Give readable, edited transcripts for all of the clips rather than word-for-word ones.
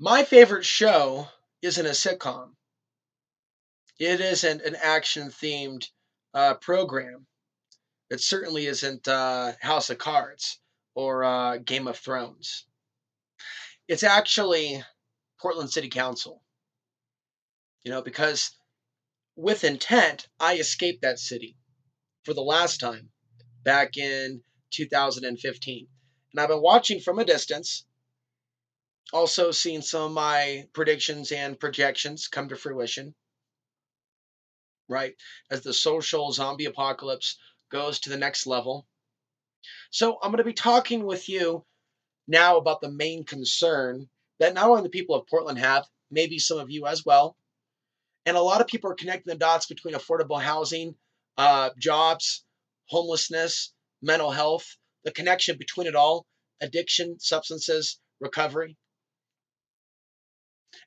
My favorite show isn't a sitcom. It isn't an action-themed program. It certainly isn't House of Cards or Game of Thrones. It's actually Portland City Council. Because with intent, I escaped that city for the last time back in 2015. And I've been watching from a distance, also seeing some of my predictions and projections come to fruition, right? As the social zombie apocalypse goes to the next level. So I'm going to be talking with you now about the main concern that not only the people of Portland have, maybe some of you as well. And a lot of people are connecting the dots between affordable housing, jobs, homelessness, mental health, the connection between it all, addiction, substances, recovery.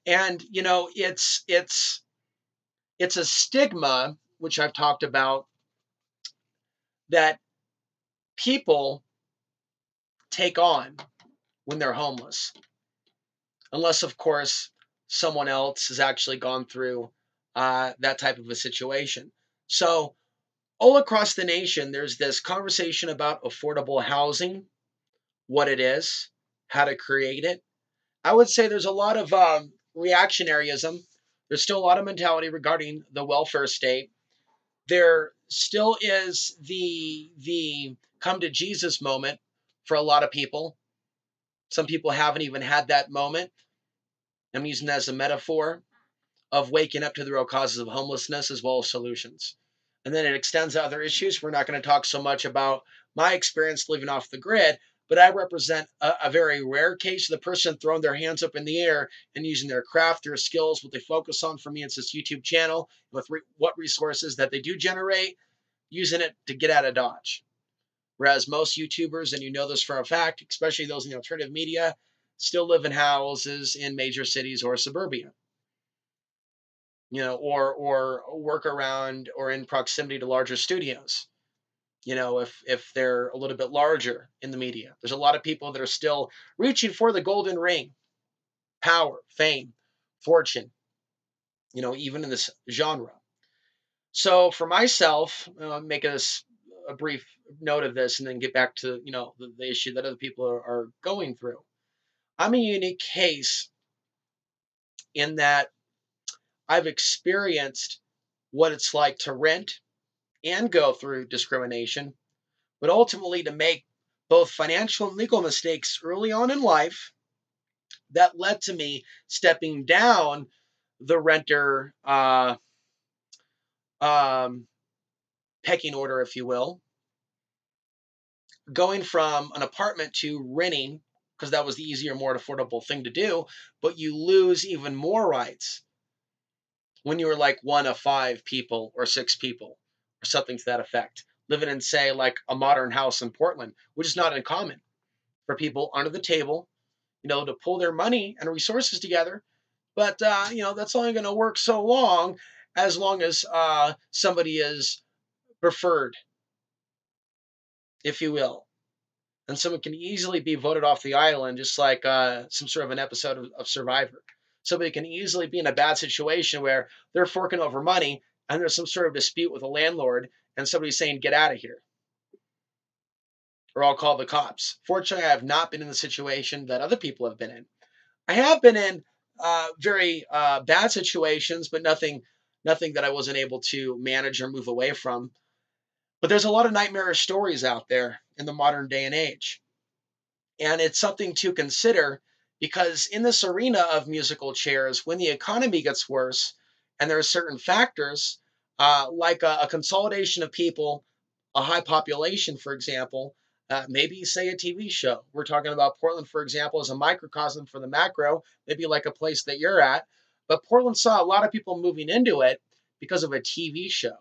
And it's a stigma, which I've talked about, that people take on when they're homeless, unless of course someone else has actually gone through that type of a situation. So all across the nation, there's this conversation about affordable housing, what it is, how to create it. I would say there's a lot of reactionaryism. There's still a lot of mentality regarding the welfare state. There still is the come to Jesus moment for a lot of people. Some people haven't even had that moment. I'm using that as a metaphor of waking up to the real causes of homelessness as well as solutions. And then it extends to other issues. We're not going to talk so much about my experience living off the grid, but I represent a very rare case of the person throwing their hands up in the air and using their craft, their skills, what they focus on. For me, it's this YouTube channel with what resources that they do generate, using it to get out of Dodge. Whereas most YouTubers, and you know this for a fact, especially those in the alternative media, still live in houses in major cities or suburbia, or work around or in proximity to larger studios. If they're a little bit larger in the media, there's a lot of people that are still reaching for the golden ring, power, fame, fortune, even in this genre. So for myself, make a brief note of this and then get back to, the issue that other people are going through. I'm a unique case in that I've experienced what it's like to rent and go through discrimination, but ultimately to make both financial and legal mistakes early on in life that led to me stepping down the renter um, pecking order, if you will, going from an apartment to renting because that was the easier, more affordable thing to do, but you lose even more rights when you were like one of five people or six people or something to that effect, living in, say, like a modern house in Portland, which is not uncommon for people under the table, to pull their money and resources together. But, that's only going to work so long as somebody is preferred, if you will. And someone can easily be voted off the island, just like some sort of an episode of Survivor. Somebody can easily be in a bad situation where they're forking over money and there's some sort of dispute with a landlord and somebody's saying, get out of here, or I'll call the cops. Fortunately, I have not been in the situation that other people have been in. I have been in very bad situations, but nothing that I wasn't able to manage or move away from. But there's a lot of nightmarish stories out there in the modern day and age. And it's something to consider because in this arena of musical chairs, when the economy gets worse and there are certain factors, like a consolidation of people, a high population, for example, maybe say a TV show. We're talking about Portland, for example, as a microcosm for the macro, maybe like a place that you're at. But Portland saw a lot of people moving into it because of a TV show.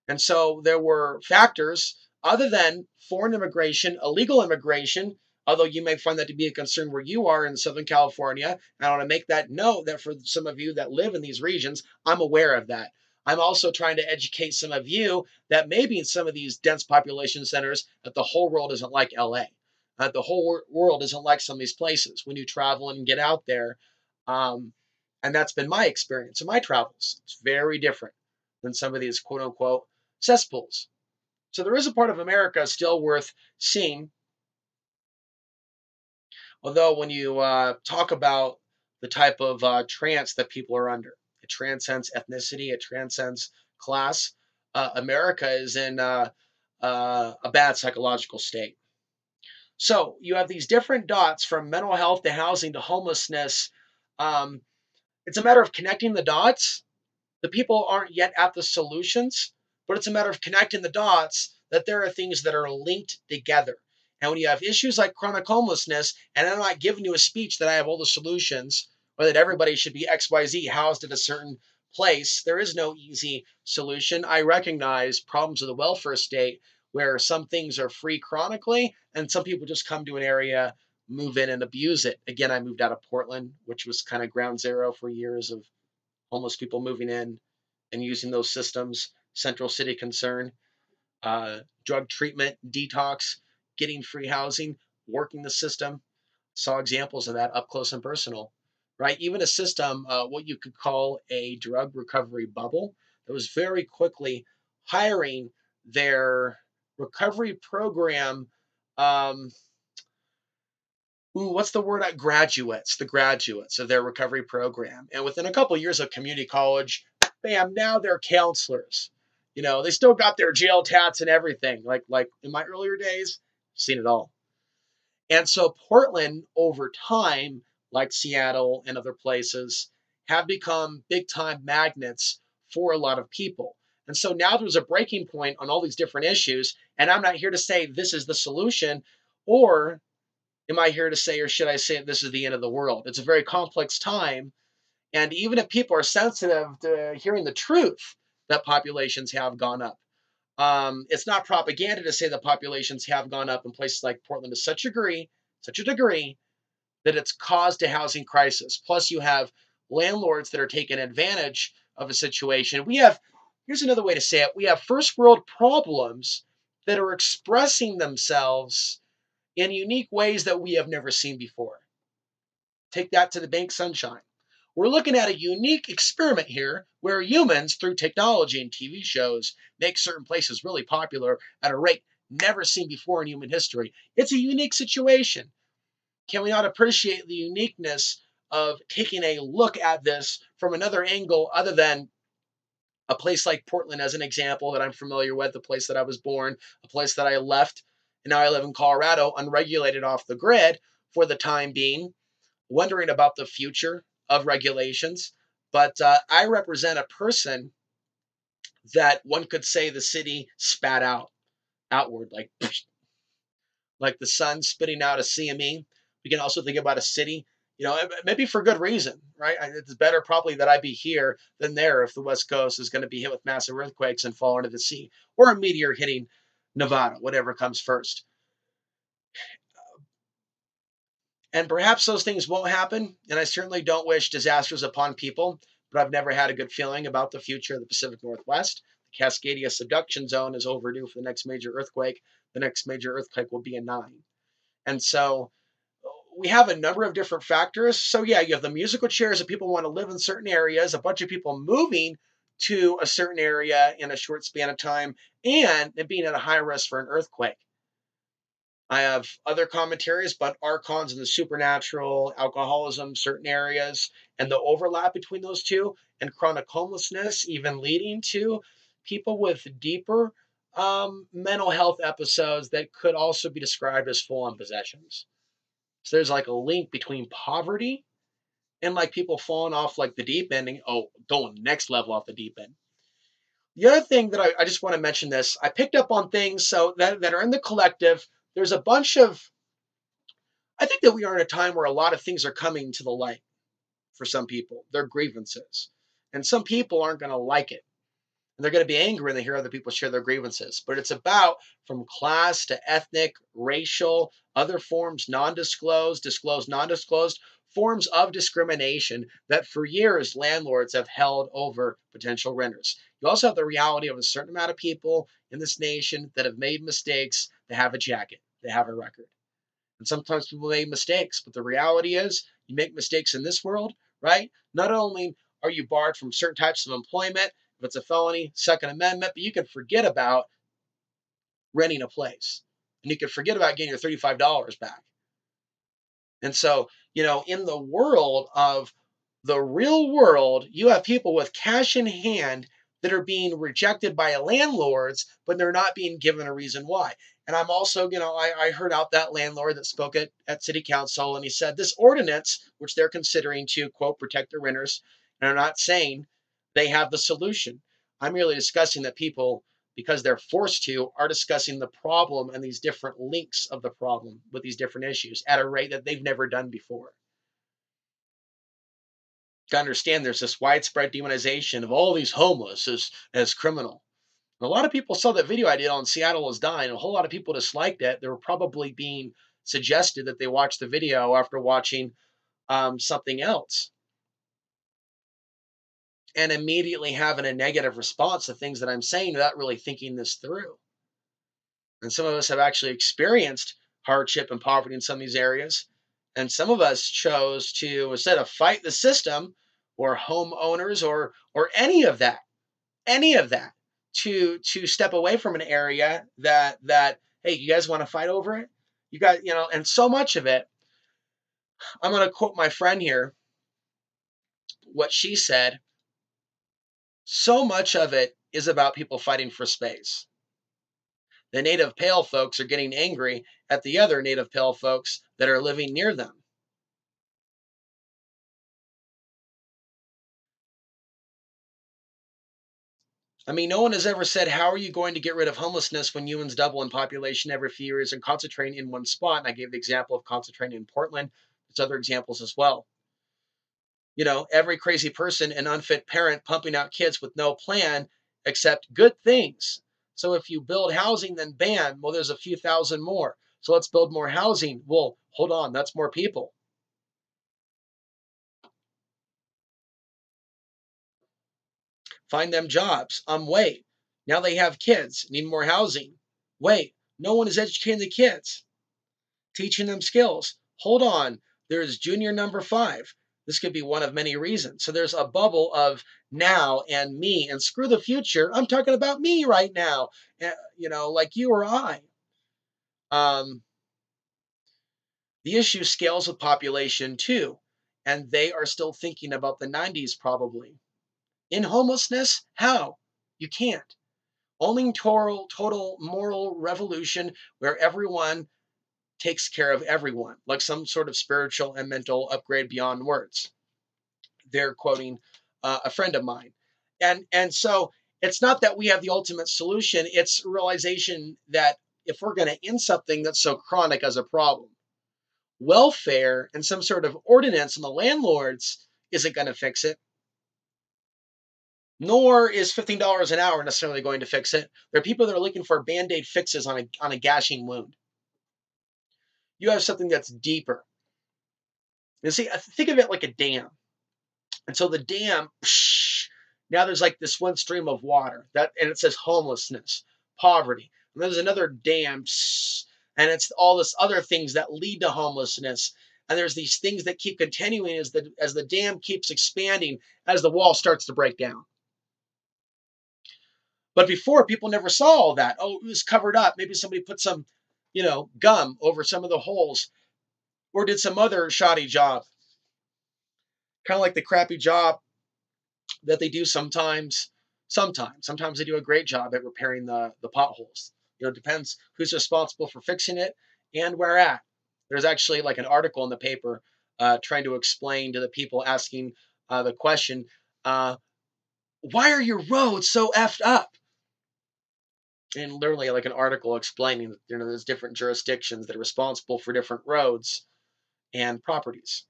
And so there were factors other than foreign immigration, illegal immigration, although you may find that to be a concern where you are in Southern California. I want to make that note that for some of you that live in these regions, I'm aware of that. I'm also trying to educate some of you that maybe in some of these dense population centers that the whole world isn't like LA. The whole world isn't like some of these places. When you travel and get out there, And that's been my experience in my travels. It's very different than some of these quote unquote cesspools. So there is a part of America still worth seeing. Although when you talk about the type of trance that people are under, it transcends ethnicity, it transcends class. America is in a bad psychological state. So you have these different dots from mental health to housing to homelessness. Um, it's a matter of connecting the dots. The people aren't yet at the solutions, but it's a matter of connecting the dots that there are things that are linked together. And when you have issues like chronic homelessness, and I'm not giving you a speech that I have all the solutions or that everybody should be XYZ housed at a certain place, there is no easy solution. I recognize problems of the welfare state where some things are free chronically and some people just come to an area, move in and abuse it. Again, I moved out of Portland, which was kind of ground zero for years of homeless people moving in and using those systems. Central city concern, drug treatment, detox, getting free housing, working the system. Saw examples of that up close and personal, right? Even a system, what you could call a drug recovery bubble, that was very quickly hiring their recovery program. Um, what's the word? Graduates, the graduates of their recovery program. And within a couple of years of community college, bam, now they're counselors. You know, they still got their jail tats and everything. Like in my earlier days, seen it all. And so Portland, over time, like Seattle and other places, have become big time magnets for a lot of people. And so now there's a breaking point on all these different issues. And I'm not here to say this is the solution, or am I here to say, or should I say this is the end of the world? It's a very complex time. And even if people are sensitive to hearing the truth that populations have gone up, it's not propaganda to say that populations have gone up in places like Portland to such a degree that it's caused a housing crisis. Plus, you have landlords that are taking advantage of a situation. Here's another way to say it, we have first world problems that are expressing themselves in unique ways that we have never seen before. Take that to the bank, sunshine. We're looking at a unique experiment here where humans, through technology and TV shows, make certain places really popular at a rate never seen before in human history. It's a unique situation. Can we not appreciate the uniqueness of taking a look at this from another angle other than a place like Portland as an example that I'm familiar with, the place that I was born, a place that I left, and now I live in Colorado, unregulated off the grid for the time being, wondering about the future of regulations. But I represent a person that one could say the city spat outward, like the sun spitting out a CME. We can also think about a city, maybe for good reason, right? It's better probably that I be here than there if the West Coast is going to be hit with massive earthquakes and fall into the sea, or a meteor hitting Nevada, whatever comes first. And perhaps those things won't happen, and I certainly don't wish disasters upon people, but I've never had a good feeling about the future of the Pacific Northwest. The Cascadia subduction zone is overdue for the next major earthquake. The next major earthquake will be in 9. And so we have a number of different factors. So yeah, you have the musical chairs that people want to live in certain areas, a bunch of people moving to a certain area in a short span of time, and it being at a high risk for an earthquake. I have other commentaries, but archons and the supernatural, alcoholism, certain areas, and the overlap between those two, and chronic homelessness, even leading to people with deeper mental health episodes that could also be described as full on possessions. So there's like a link between poverty and like people falling off like the deep end and going next level off the deep end. The other thing that I just want to mention this, I picked up on things so that are in the collective. There's a bunch of, I think that we are in a time where a lot of things are coming to the light for some people, their grievances. And some people aren't going to like it. And they're going to be angry when they hear other people share their grievances. But it's about from class to ethnic, racial, other forms, non-disclosed, disclosed, non-disclosed, forms of discrimination that for years landlords have held over potential renters. You also have the reality of a certain amount of people in this nation that have made mistakes. They have a jacket. They have a record. And sometimes people make mistakes, but the reality is you make mistakes in this world, right? Not only are you barred from certain types of employment, if it's a felony, Second Amendment, but you can forget about renting a place. And you can forget about getting your $35 back. And so, in the world of the real world, you have people with cash in hand that are being rejected by landlords, but they're not being given a reason why. And I'm also, I heard out that landlord that spoke at city council, and he said this ordinance, which they're considering to, quote, protect the renters, and I'm not saying they have the solution. I'm merely discussing that people, because they're forced to, are discussing the problem and these different links of the problem with these different issues at a rate that they've never done before. To understand there's this widespread demonization of all these homeless as criminal. And a lot of people saw that video I did on Seattle is Dying. A whole lot of people disliked it. They were probably being suggested that they watch the video after watching something else, and immediately having a negative response to things that I'm saying without really thinking this through. And some of us have actually experienced hardship and poverty in some of these areas. And some of us chose to, instead of fight the system or homeowners or any of that, to step away from an area that hey, you guys want to fight over it? You got, and so much of it, I'm going to quote my friend here, what she said, so much of it is about people fighting for space. The native pale folks are getting angry at the other native pale folks that are living near them. I mean, no one has ever said, how are you going to get rid of homelessness when humans double in population every few years and concentrating in one spot? And I gave the example of concentrating in Portland. There's other examples as well. Every crazy person and unfit parent pumping out kids with no plan except good things. So if you build housing, then bam, well, there's a few thousand more. So let's build more housing. Well, hold on, that's more people. Find them jobs. Wait. Now they have kids, need more housing. Wait, no one is educating the kids, teaching them skills. Hold on, there's junior number 5. This could be one of many reasons. So there's a bubble of now and me, and screw the future. I'm talking about me right now, like you or I. Um, the issue scales with population too, and they are still thinking about the 90s probably. In homelessness, how? You can't. Only total moral revolution where everyone takes care of everyone, like some sort of spiritual and mental upgrade beyond words. They're quoting a friend of mine, and so it's not that we have the ultimate solution. It's realization that if we're going to end something that's so chronic as a problem, welfare and some sort of ordinance on the landlords isn't going to fix it. Nor is $15 an hour necessarily going to fix it. There are people that are looking for band-aid fixes on a gashing wound. You have something that's deeper. You see, think of it like a dam. And so the dam, now there's like this one stream of water and it says homelessness, poverty. And there's another dam, and it's all this other things that lead to homelessness. And there's these things that keep continuing as the dam keeps expanding, as the wall starts to break down. But before, people never saw all that. Oh, it was covered up. Maybe somebody put some, gum over some of the holes, or did some other shoddy job. Kind of like the crappy job that they do sometimes. Sometimes they do a great job at repairing the potholes. It depends who's responsible for fixing it and where at. There's actually like an article in the paper trying to explain to the people asking the question, why are your roads so effed up? And literally like an article explaining that there's different jurisdictions that are responsible for different roads and properties.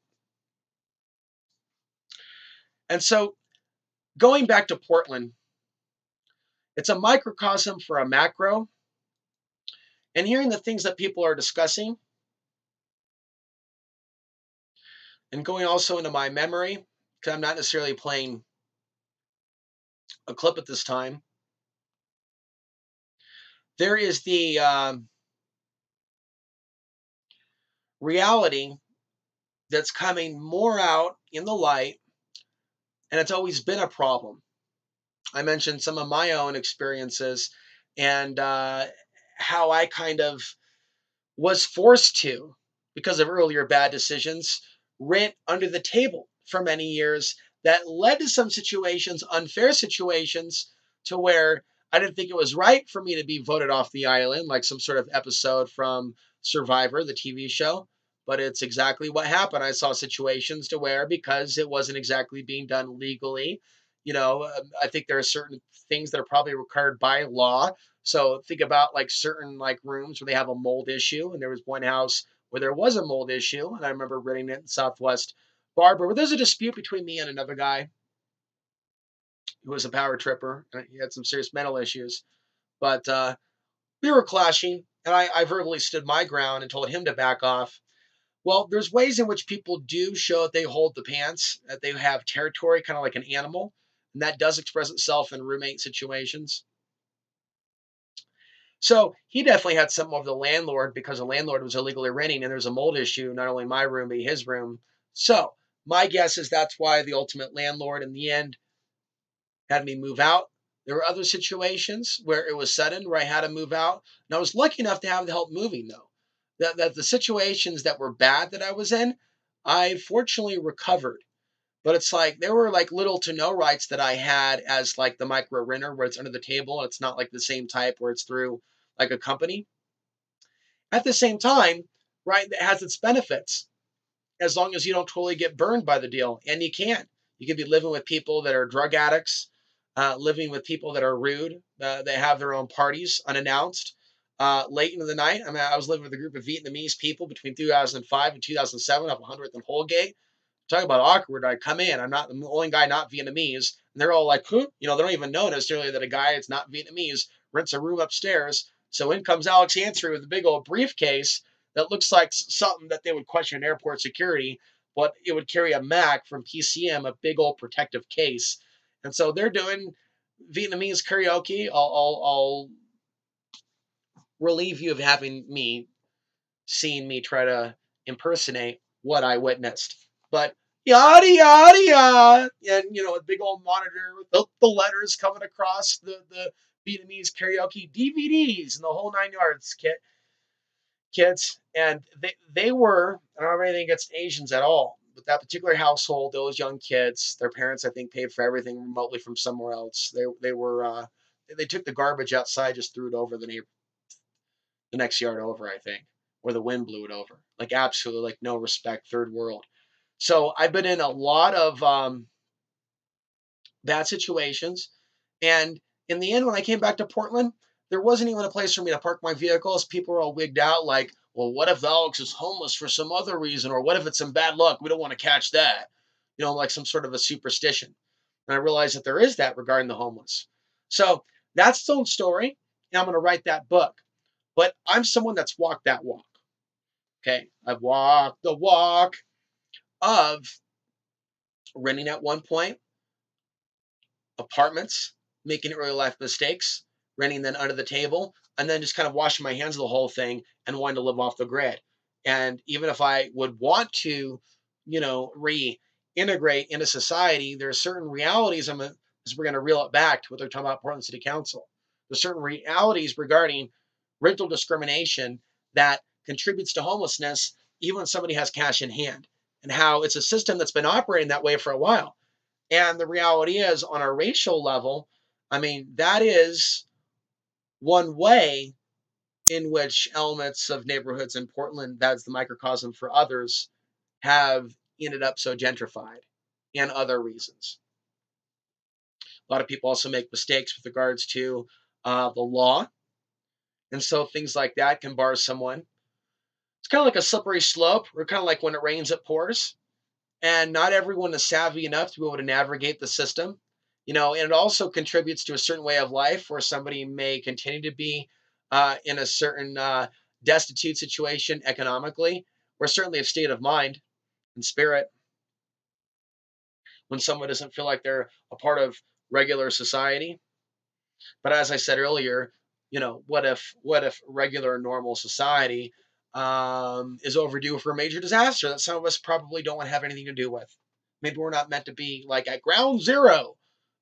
And so going back to Portland, it's a microcosm for a macro. And hearing the things that people are discussing and going also into my memory, because I'm not necessarily playing a clip at this time, there is the reality that's coming more out in the light, and it's always been a problem. I mentioned some of my own experiences and how I kind of was forced to, because of earlier bad decisions, rent under the table for many years that led to some situations, unfair situations, to where I didn't think it was right for me to be voted off the island, like some sort of episode from Survivor, the TV show. But it's exactly what happened. I saw situations to where, because it wasn't exactly being done legally, I think there are certain things that are probably required by law. So think about like certain like rooms where they have a mold issue, and there was one house where there was a mold issue, and I remember renting it in Southwest Barbara, where there's a dispute between me and another guy who was a power tripper, and he had some serious mental issues. But we were clashing, and I verbally stood my ground and told him to back off. Well, there's ways in which people do show that they hold the pants, that they have territory, kind of like an animal, and that does express itself in roommate situations. So he definitely had something over the landlord because the landlord was illegally renting, and there's a mold issue, not only in my room, but his room. So my guess is that's why the ultimate landlord in the end had me move out. There were other situations where it was sudden, where I had to move out. And I was lucky enough to have the help moving, though. That the situations that were bad that I was in, I fortunately recovered. But it's like there were like little to no rights that I had as like the micro renter, where it's under the table and it's not like the same type where it's through like a company. At the same time, right, it has its benefits as long as you don't totally get burned by the deal. And you can. You could be living with people that are drug addicts, living with people that are rude, they have their own parties unannounced. Late into the night, I mean, I was living with a group of Vietnamese people between 2005 and 2007 up 100th and Holgate. Talk about awkward. I come in, I'm not the only guy not Vietnamese, and they're all like, "Who?" They don't even know necessarily that a guy that's not Vietnamese rents a room upstairs. So in comes Alex Ansary with a big old briefcase that looks like something that they would question in airport security, but it would carry a Mac from PCM, a big old protective case. And so they're doing Vietnamese karaoke. I'll relieve you of having me seen me try to impersonate what I witnessed. But yada yada yada, and a big old monitor with the letters coming across the Vietnamese karaoke DVDs and the whole 9 yards, kids. And they were, I don't have anything against Asians at all, but that particular household, those young kids, their parents I think paid for everything remotely from somewhere else. They were they took the garbage outside, just threw it over the next yard over, I think, or the wind blew it over. Like absolutely, like no respect, third world. So I've been in a lot of bad situations, and in the end, when I came back to Portland, there wasn't even a place for me to park my vehicles. People were all wigged out, like, "Well, what if Alex is homeless for some other reason, or what if it's some bad luck? We don't want to catch that." Like some sort of a superstition. And I realized that there is that regarding the homeless. So that's its own story, and I'm going to write that book. But I'm someone that's walked that walk. Okay. I've walked the walk of renting at one point apartments, making early life mistakes, renting then under the table, and then just kind of washing my hands of the whole thing and wanting to live off the grid. And even if I would want to, reintegrate into society, there are certain realities. As we're going to reel it back to what they're talking about Portland City Council. There's certain realities regarding rental discrimination that contributes to homelessness, even when somebody has cash in hand, and how it's a system that's been operating that way for a while. And the reality is, on a racial level, I mean, that is one way in which elements of neighborhoods in Portland, that's the microcosm for others, have ended up so gentrified, and other reasons. A lot of people also make mistakes with regards to the law. And so things like that can bar someone. It's kind of like a slippery slope, or kind of like when it rains, it pours. And not everyone is savvy enough to be able to navigate the system. And it also contributes to a certain way of life where somebody may continue to be in a certain destitute situation economically, or certainly a state of mind and spirit, when someone doesn't feel like they're a part of regular society. But as I said earlier, what if regular normal society is overdue for a major disaster that some of us probably don't want to have anything to do with. Maybe we're not meant to be like at ground zero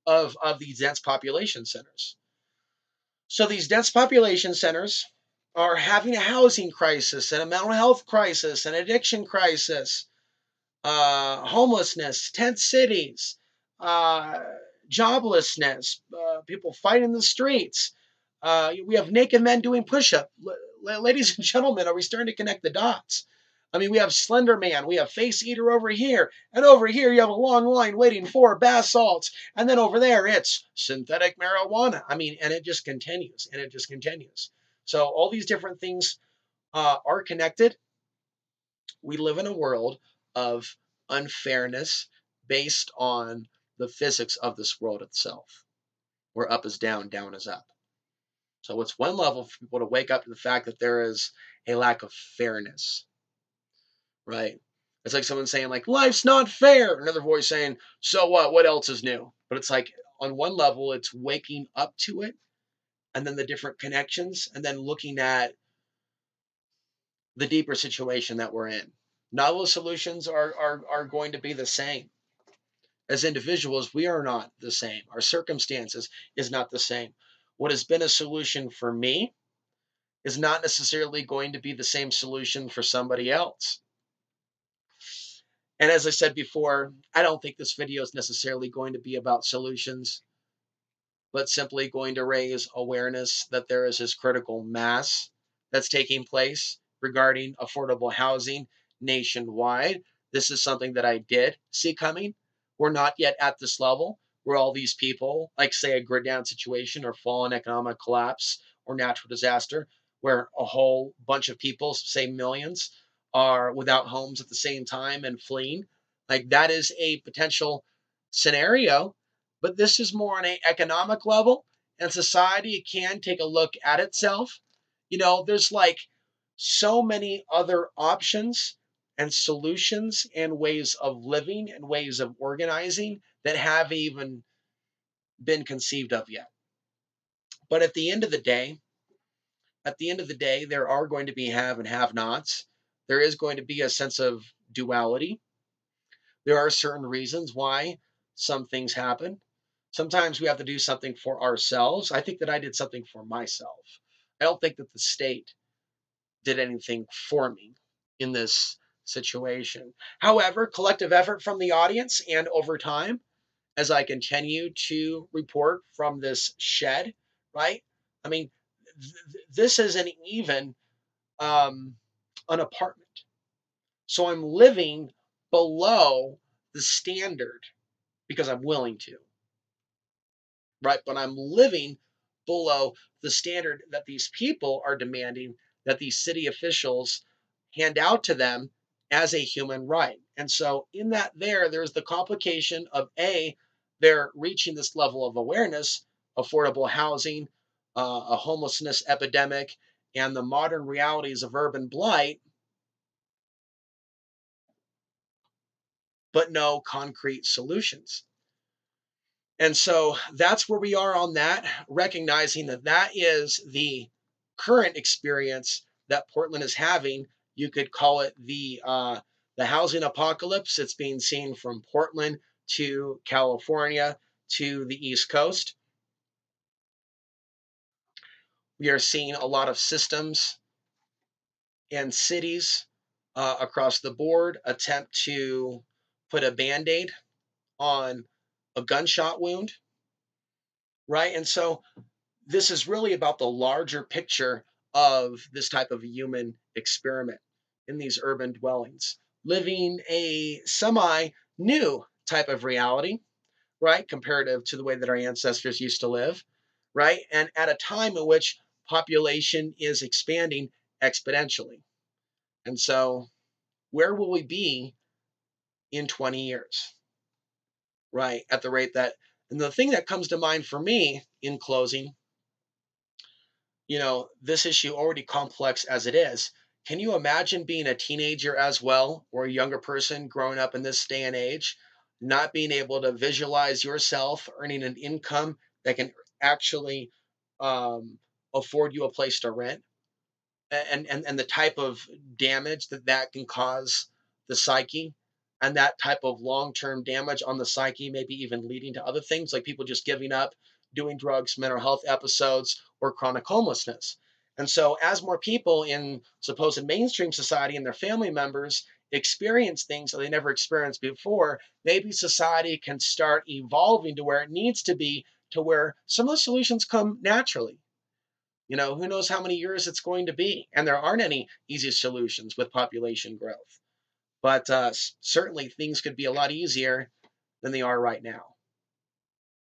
of these dense population centers. So these dense population centers are having a housing crisis and a mental health crisis, an addiction crisis, homelessness, tent cities, uh, joblessness, people fighting the streets. We have naked men doing push-up. Ladies and gentlemen, are we starting to connect the dots? I mean, we have Slender Man, we have Face Eater over here, and over here you have a long line waiting for bath salts, and then over there it's synthetic marijuana. I mean, and it just continues, and it just continues. So all these different things are connected. We live in a world of unfairness based on the physics of this world itself, where up is down, down is up. So it's one level for people to wake up to the fact that there is a lack of fairness, right? It's like someone saying, like, life's not fair. Another voice saying, so what? What else is new? But it's like on one level, it's waking up to it, and then the different connections, and then looking at the deeper situation that we're in. Not all the solutions are going to be the same. As individuals, we are not the same. Our circumstances is not the same. What has been a solution for me is not necessarily going to be the same solution for somebody else. And as I said before, I don't think this video is necessarily going to be about solutions, but simply going to raise awareness that there is this critical mass that's taking place regarding affordable housing nationwide. This is something that I did see coming. We're not yet at this level where all these people, like say a grid down situation or fall in economic collapse or natural disaster, where a whole bunch of people, say millions, are without homes at the same time and fleeing. Like that is a potential scenario, but this is more on an economic level, and society can take a look at itself. There's like so many other options and solutions and ways of living and ways of organizing that haven't even been conceived of yet. But at the end of the day, there are going to be have and have nots. There is going to be a sense of duality. There are certain reasons why some things happen. Sometimes we have to do something for ourselves. I think that I did something for myself. I don't think that the state did anything for me in this situation. However, collective effort from the audience and over time, as I continue to report from this shed, right? I mean, this isn't even an apartment. So I'm living below the standard because I'm willing to, right? But I'm living below the standard that these people are demanding that these city officials hand out to them as a human right. And so in that there's the complication of they're reaching this level of awareness, affordable housing, a homelessness epidemic, and the modern realities of urban blight, but no concrete solutions. And so that's where we are on that, recognizing that that is the current experience that Portland is having. You could call it the housing apocalypse. It's being seen from Portland to California to the East Coast. We are seeing a lot of systems and cities across the board attempt to put a band-aid on a gunshot wound, right? And so this is really about the larger picture of this type of human experiment in these urban dwellings, living a semi new type of reality, right? Comparative to the way that our ancestors used to live, right? And at a time in which population is expanding exponentially. And so, where will we be in 20 years, right? At the rate that, and the thing that comes to mind for me in closing, this issue already complex as it is. Can you imagine being a teenager as well, or a younger person growing up in this day and age, not being able to visualize yourself earning an income that can actually afford you a place to rent? and the type of damage that that can cause the psyche, and that type of long-term damage on the psyche, maybe even leading to other things like people just giving up, doing drugs, mental health episodes, or chronic homelessness. And so as more people in supposed mainstream society and their family members experience things that they never experienced before, maybe society can start evolving to where it needs to be, to where some of the solutions come naturally. Who knows how many years it's going to be? And there aren't any easy solutions with population growth. But certainly things could be a lot easier than they are right now.